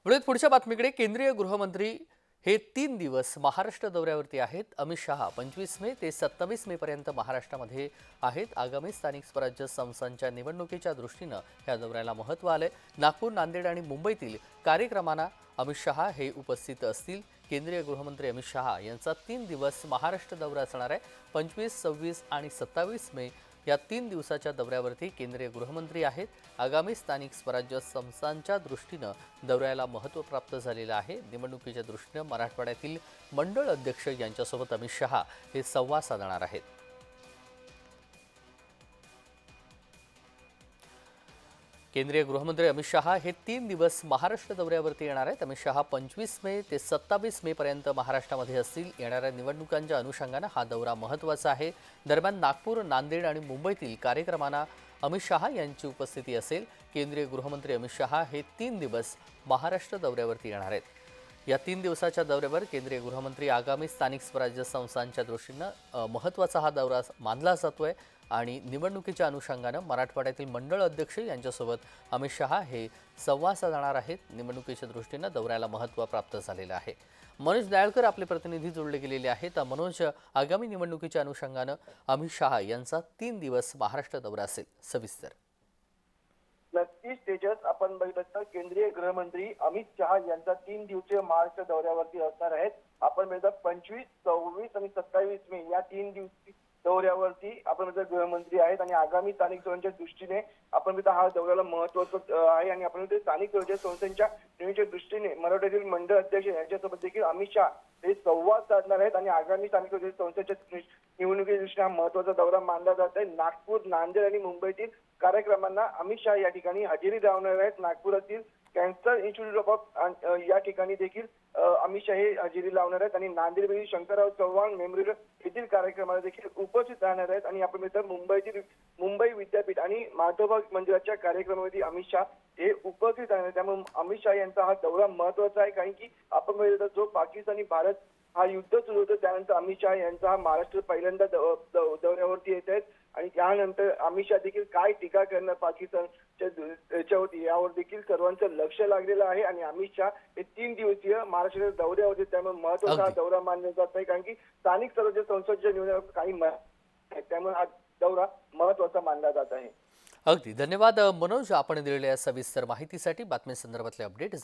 वळूयात पुढच्या बातमीकडे. केंद्रीय गृहमंत्री हे 3 दिवस महाराष्ट्र दौऱ्यावरती आहेत. अमित शहा 25 मे ते 27 मे पर्यंत महाराष्ट्रामध्ये आहेत. आगामी स्थानिक स्वराज्य संस्थांच्या निवडणुकीच्या दृष्टीनं या दौऱ्याला महत्त्व आलंय. नागपूर, नांदेड आणि मुंबईतील कार्यक्रमांना अमित शहा हे उपस्थित असतील. केंद्रीय गृहमंत्री अमित शहा यांचा 3 दिवस महाराष्ट्र दौरा असणार आहे. 25, 26 आणि 27 मे या 3 दिवसाच्या दौऱ्यावरती केंद्रीय गृहमंत्री आहेत. आगामी स्थानिक स्वराज्य संस्थांच्या दृष्टीनं दौऱ्याला महत्त्व प्राप्त झालेलं आहे. निवडणुकीच्या दृष्टीनं मराठवाड्यातील मंडळ अध्यक्ष यांच्यासोबत अमित शहा हे संवाद साधणार आहेत. केंद्रीय गृहमंत्री अमित शहा हे 3 दिवस महाराष्ट्र दौऱ्यावरती येणार आहेत. अमित शहा 25 मे ते 27 मे पर्यंत महाराष्ट्रामध्ये असतील. येणाऱ्या निवडणुकांच्या अनुषंगानं हा दौरा महत्त्वाचा आहे. दरम्यान नागपूर, नांदेड आणि मुंबईतील कार्यक्रमांना अमित शहा यांची उपस्थिती असेल. केंद्रीय गृहमंत्री अमित शहा हे 3 दिवस महाराष्ट्र दौऱ्यावरती येणार आहेत. या 3 दिवसाच्या दौऱ्यावर केंद्रीय गृहमंत्री आगामी स्थानिक स्वराज्य संस्थांच्या दृष्टीनं महत्त्वाचा हा दौरा मानला जातोय आणि निवडणुकीच्या अनुषंगानं मराठवाड्यातील मंडळ अध्यक्ष यांच्यासोबत अमित शहा हे संवाद साधणार आहेत. निवडणुकीच्या दृष्टीनं दौऱ्याला महत्त्व प्राप्त झालेलं आहे. मनोज दयाळकर आपले प्रतिनिधी जोडले गेलेले आहेत. मनोज, आगामी निवडणुकीच्या अनुषंगानं अमित शहा यांचा 3 दिवस महाराष्ट्र दौरा असेल, सविस्तर. नक्कीच तेजस, आपण बघितलं तर केंद्रीय गृहमंत्री अमित शहा यांचा 3 दिवसीय महाराष्ट्र दौऱ्यावरती असणार आहेत. आपण बघितलं 25, 26 आणि 27 मे या 3 दिवसीय दौऱ्यावरती आपण बघितलं गृहमंत्री आहेत आणि आगामी स्थानिक स्वराज्याच्या दृष्टीने आपण बघितलं हा दौऱ्याला महत्त्व आहे आणि आपण बघितलं स्थानिक स्वराज्य संस्थांच्या निवडणुकीच्या दृष्टीने मराठवाड्यातील मंडळ अध्यक्ष यांच्यासोबत देखील अमित शहा हे संवाद साधणार आहेत आणि आगामी स्थानिक स्वराज्य संस्थांच्या निवडणुकीच्या दृष्टीने हा महत्त्वाचा दौरा मानला जात आहे. नागपूर, नांदेड आणि मुंबईतील कार्यक्रमांना अमित शहा या ठिकाणी हजेरी लावणार आहेत. नागपुरातील कॅन्सर इन्स्टिट्यूट ऑफ या ठिकाणी देखील अमित शहा हे हजेरी लावणार आहेत आणि नांदेडमधील शंकरराव चव्हाण मेमोरियल येथील कार्यक्रमाला देखील उपस्थित राहणार आहेत आणि आपण तर मुंबई विद्यापीठ आणि माधवबाग मंदिराच्या कार्यक्रमामध्ये अमित शहा हे उपस्थित राहणार आहेत. त्यामुळे अमित शहा यांचा हा दौरा महत्त्वाचा आहे, कारण की आपण बघितलं जो पाकिस्तान आणि भारत हा युद्ध सुरू होतं त्यानंतर अमित शहा यांचा हा महाराष्ट्र पहिल्यांदा दौऱ्यावरती येत आहेत आणि त्यानंतर अमित शहा देखील काय टीका करणार पाकिस्तानच्या याच्यावरती यावर देखील सर्वांचं लक्ष लागलेलं आहे आणि अमित शहा हे 3 दिवसीय महाराष्ट्राच्या दौऱ्यावरती त्यामुळे महत्त्वाचा हा दौरा मानला जात आहे, कारण की स्थानिक स्वराज्य संस्थांच्या निवडणुकीत काही त्यामुळे हा दौरा महत्त्वाचा मानला जात आहे. अगदी धन्यवाद मनोज, आपण दिलेल्या सविस्तर माहितीसाठी. बातम्यांसंदर्भातले अपडेट